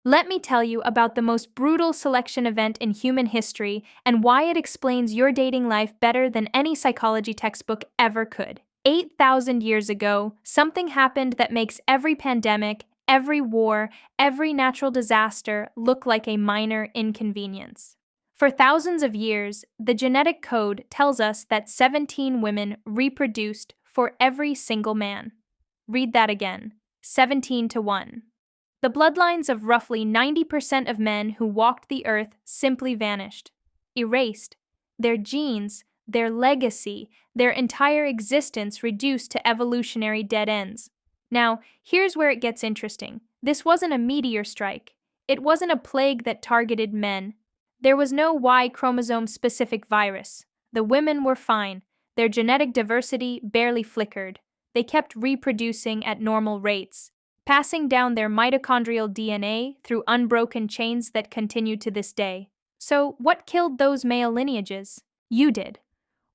Let me tell you about the most brutal selection event in human history and why it explains your dating life better than any psychology textbook ever could. 8,000 years ago, something happened that makes every pandemic, every war, every natural disaster look like a minor inconvenience. For thousands of years, the genetic code tells us that 17 women reproduced for every single man. Read that again, 17 to 1. The bloodlines of roughly 90% of men who walked the earth simply vanished, erased. Their genes, their legacy, their entire existence reduced to evolutionary dead ends. Now, here's where it gets interesting. This wasn't a meteor strike. It wasn't a plague that targeted men. There was no Y chromosome specific virus. The women were fine. Their genetic diversity barely flickered. They kept reproducing at normal rates, passing down their mitochondrial DNA through unbroken chains that continue to this day. So, what killed those male lineages? You did.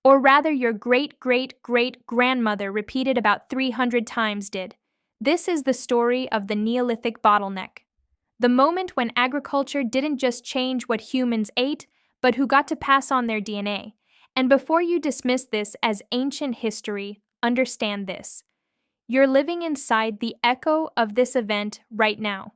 Or rather, your great great great grandmother, repeated about 300 times, did. This is the story of the Neolithic bottleneck. The moment when agriculture didn't just change what humans ate, but who got to pass on their DNA. And before you dismiss this as ancient history, understand this. You're living inside the echo of this event right now.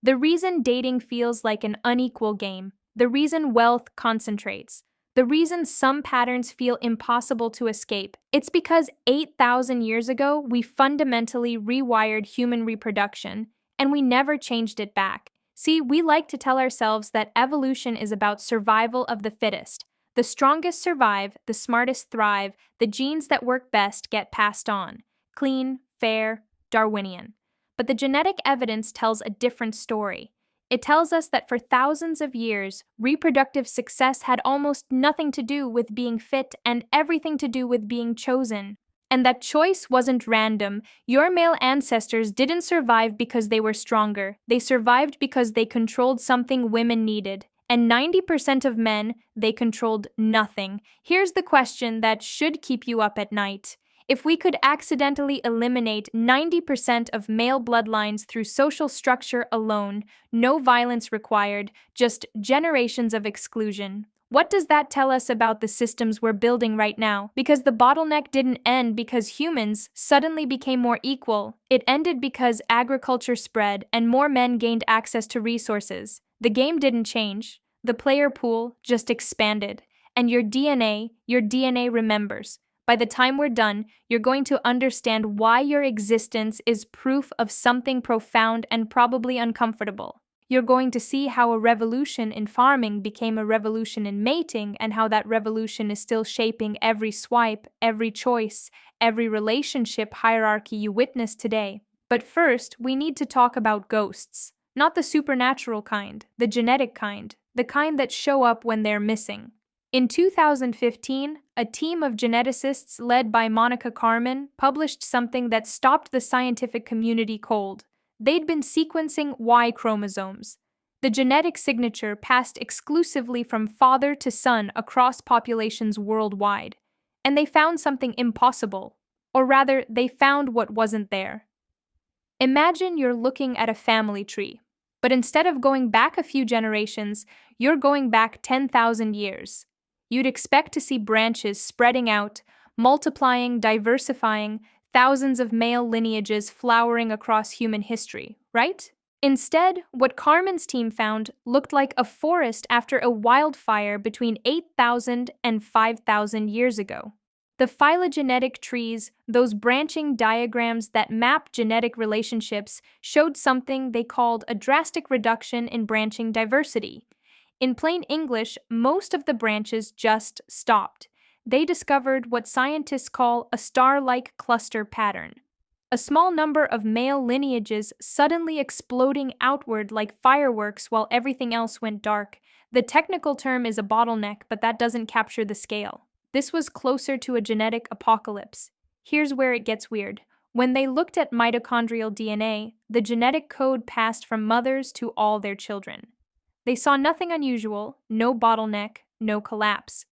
The reason dating feels like an unequal game, the reason wealth concentrates, the reason some patterns feel impossible to escape, it's because 8,000 years ago we fundamentally rewired human reproduction and we never changed it back. See, we like to tell ourselves that evolution is about survival of the fittest. The strongest survive, the smartest thrive, the genes that work best get passed on. Clean, fair, Darwinian. But the genetic evidence tells a different story. It tells us that for thousands of years, reproductive success had almost nothing to do with being fit and everything to do with being chosen. And that choice wasn't random. Your male ancestors didn't survive because they were stronger. They survived because they controlled something women needed. And 90% of men, they controlled nothing. Here's the question that should keep you up at night. If we could accidentally eliminate 90% of male bloodlines through social structure alone, no violence required, just generations of exclusion, what does that tell us about the systems we're building right now? Because the bottleneck didn't end because humans suddenly became more equal. It ended because agriculture spread and more men gained access to resources. The game didn't change. The player pool just expanded. And your DNA remembers. By the time we're done, you're going to understand why your existence is proof of something profound and probably uncomfortable. You're going to see how a revolution in farming became a revolution in mating and how that revolution is still shaping every swipe, every choice, every relationship hierarchy you witness today. But first, we need to talk about ghosts. Not the supernatural kind, the genetic kind, the kind that show up when they're missing. In 2015, a team of geneticists led by Monica Carmen published something that stopped the scientific community cold. They'd been sequencing Y chromosomes, the genetic signature passed exclusively from father to son across populations worldwide. And they found something impossible. Or rather, they found what wasn't there. Imagine you're looking at a family tree, but instead of going back a few generations, you're going back 10,000 years. You'd expect to see branches spreading out, multiplying, diversifying, thousands of male lineages flowering across human history, right? Instead, what Carmen's team found looked like a forest after a wildfire between 8,000 and 5,000 years ago. The phylogenetic trees, those branching diagrams that map genetic relationships, showed something they called a drastic reduction in branching diversity. In plain English, most of the branches just stopped. They discovered what scientists call a star-like cluster pattern. A small number of male lineages suddenly exploding outward like fireworks while everything else went dark. The technical term is a bottleneck, but that doesn't capture the scale. This was closer to a genetic apocalypse. Here's where it gets weird. When they looked at mitochondrial DNA, the genetic code passed from mothers to all their children. They saw nothing unusual, no bottleneck, no collapse.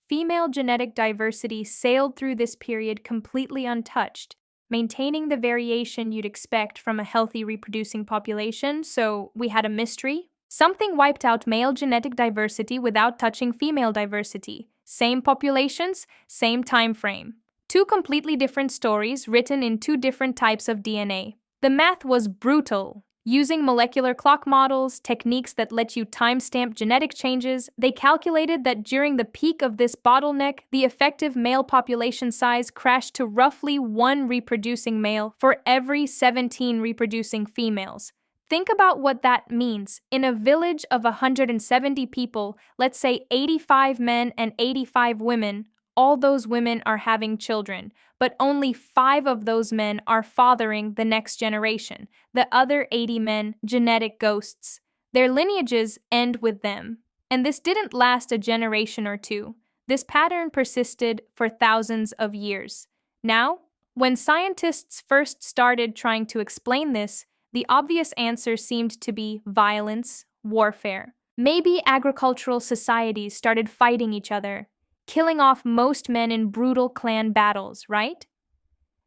Female genetic diversity sailed through this period completely untouched. maintaining the variation you'd expect from a healthy reproducing population, so we had a mystery. Something wiped out male genetic diversity without touching female diversity. Same populations, same time frame. Two completely different stories written in two different types of DNA. The math was brutal. Using molecular clock models, techniques that let you timestamp genetic changes, they calculated that during the peak of this bottleneck, the effective male population size crashed to roughly 1 reproducing male for every 17 reproducing females. Think about what that means. In a village of 170 people, let's say 85 men and 85 women, all those women are having children, but only 5 of those men are fathering the next generation. The other 80 men, genetic ghosts. Their lineages end with them. And this didn't last a generation or two. This pattern persisted for thousands of years. Now, when scientists first started trying to explain this, the obvious answer seemed to be violence, warfare. Maybe agricultural societies started fighting each other, killing off most men in brutal clan battles, right?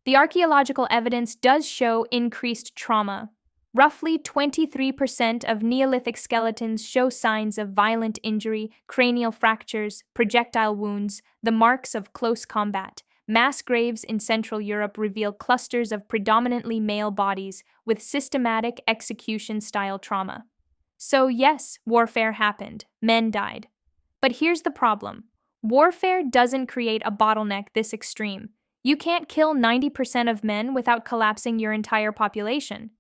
The archaeological evidence does show increased trauma. Roughly 23% of Neolithic skeletons show signs of violent injury, cranial fractures, projectile wounds, the marks of close combat. Mass graves in Central Europe reveal clusters of predominantly male bodies with systematic execution-style trauma. So yes, warfare happened. Men died. But here's the problem. Warfare doesn't create a bottleneck this extreme. You can't kill 90% of men without collapsing your entire population.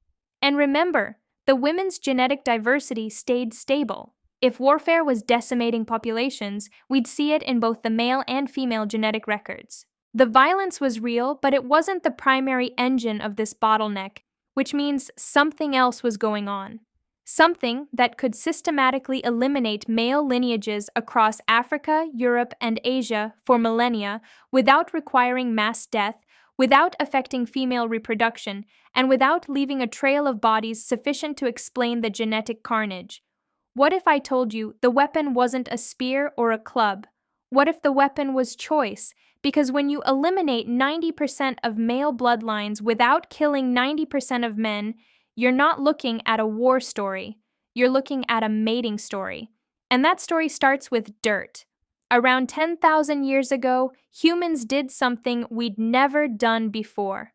And remember, the women's genetic diversity stayed stable. If warfare was decimating populations, we'd see it in both the male and female genetic records. The violence was real, but it wasn't the primary engine of this bottleneck, which means something else was going on. Something that could systematically eliminate male lineages across Africa, Europe, and Asia for millennia without requiring mass death, without affecting female reproduction, and without leaving a trail of bodies sufficient to explain the genetic carnage. What if I told you the weapon wasn't a spear or a club? What if the weapon was choice? Because when you eliminate 90% of male bloodlines without killing 90% of men, you're not looking at a war story. You're looking at a mating story. And that story starts with dirt. Around 10,000 years ago, humans did something we'd never done before.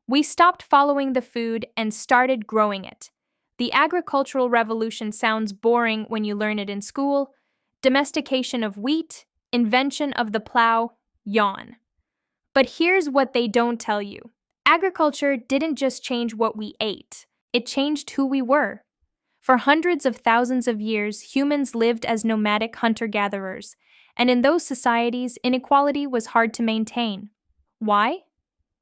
We stopped following the food and started growing it. The agricultural revolution sounds boring when you learn it in school. Domestication of wheat, invention of the plow, yawn. But here's what they don't tell you. Agriculture didn't just change what we ate. It changed who we were. For hundreds of thousands of years, humans lived as nomadic hunter-gatherers, and in those societies, inequality was hard to maintain. Why?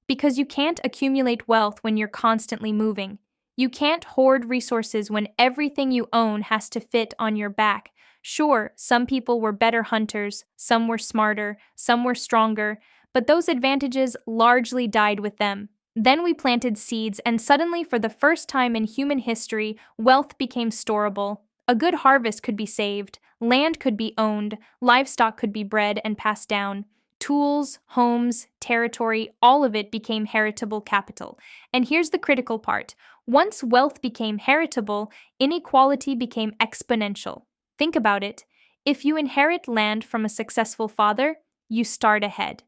Because you can't accumulate wealth when you're constantly moving. You can't hoard resources when everything you own has to fit on your back. Sure, some people were better hunters, some were smarter, some were stronger, but those advantages largely died with them. Then we planted seeds, and suddenly, for the first time in human history, wealth became storable. A good harvest could be saved, land could be owned, livestock could be bred and passed down. Tools, homes, territory, all of it became heritable capital. And here's the critical part. Once wealth became heritable, inequality became exponential. Think about it. If you inherit land from a successful father, you start ahead.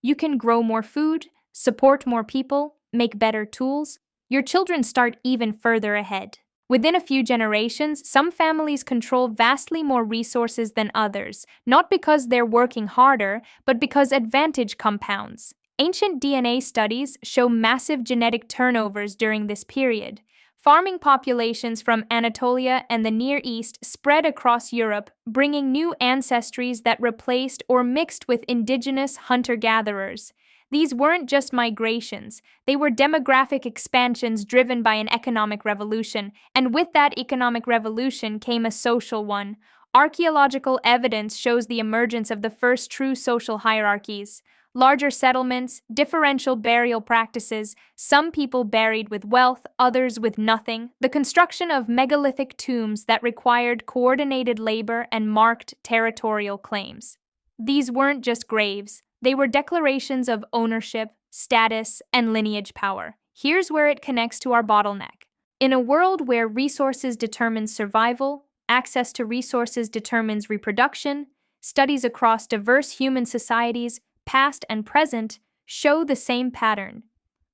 You can grow more food, support more people, make better tools. Your children start even further ahead. Within a few generations, some families control vastly more resources than others, not because they're working harder, but because advantage compounds. Ancient DNA studies show massive genetic turnovers during this period. Farming populations from Anatolia and the Near East spread across Europe, bringing new ancestries that replaced or mixed with indigenous hunter-gatherers. These weren't just migrations, they were demographic expansions driven by an economic revolution, and with that economic revolution came a social one. Archaeological evidence shows the emergence of the first true social hierarchies. Larger settlements, differential burial practices, some people buried with wealth, others with nothing, the construction of megalithic tombs that required coordinated labor and marked territorial claims. These weren't just graves. They were declarations of ownership, status, and lineage power. Here's where it connects to our bottleneck. In a world where resources determine survival, access to resources determines reproduction, studies across diverse human societies, past and present, show the same pattern.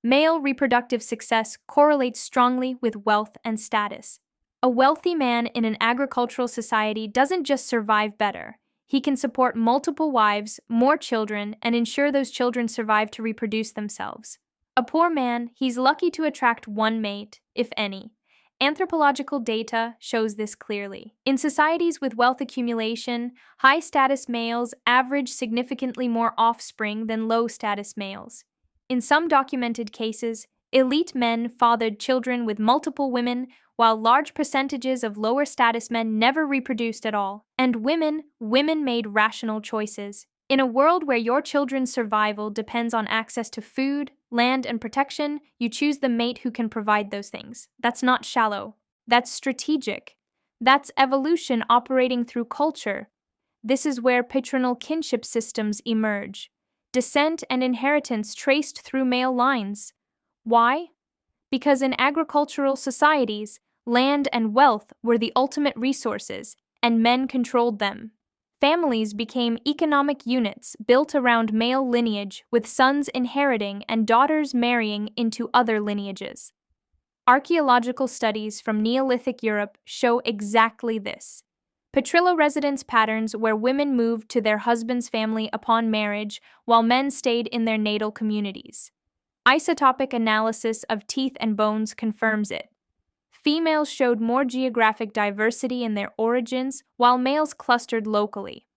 Male reproductive success correlates strongly with wealth and status. A wealthy man in an agricultural society doesn't just survive better. He can support multiple wives, more children, and ensure those children survive to reproduce themselves. A poor man, he's lucky to attract one mate, if any. Anthropological data shows this clearly. In societies with wealth accumulation, high-status males average significantly more offspring than low-status males. In some documented cases, elite men fathered children with multiple women, while large percentages of lower-status men never reproduced at all. And women made rational choices. In a world where your children's survival depends on access to food, land, and protection, you choose the mate who can provide those things. That's not shallow. That's strategic. That's evolution operating through culture. This is where paternal kinship systems emerge. Descent and inheritance traced through male lines. Why? Because in agricultural societies, land and wealth were the ultimate resources, and men controlled them. Families became economic units built around male lineage, with sons inheriting and daughters marrying into other lineages. Archaeological studies from Neolithic Europe show exactly this. Patrilineal residence patterns where women moved to their husband's family upon marriage while men stayed in their natal communities. Isotopic analysis of teeth and bones confirms it. Females showed more geographic diversity in their origins, while males clustered locally.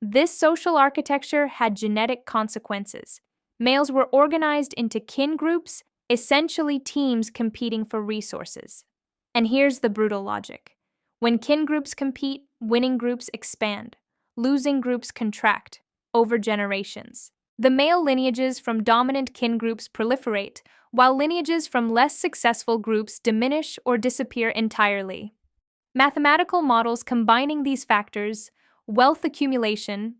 This social architecture had genetic consequences. Males were organized into kin groups, essentially teams competing for resources. And here's the brutal logic. When kin groups compete, winning groups expand. Losing groups contract over generations. The male lineages from dominant kin groups proliferate, while lineages from less successful groups diminish or disappear entirely. Mathematical models combining these factors, wealth accumulation,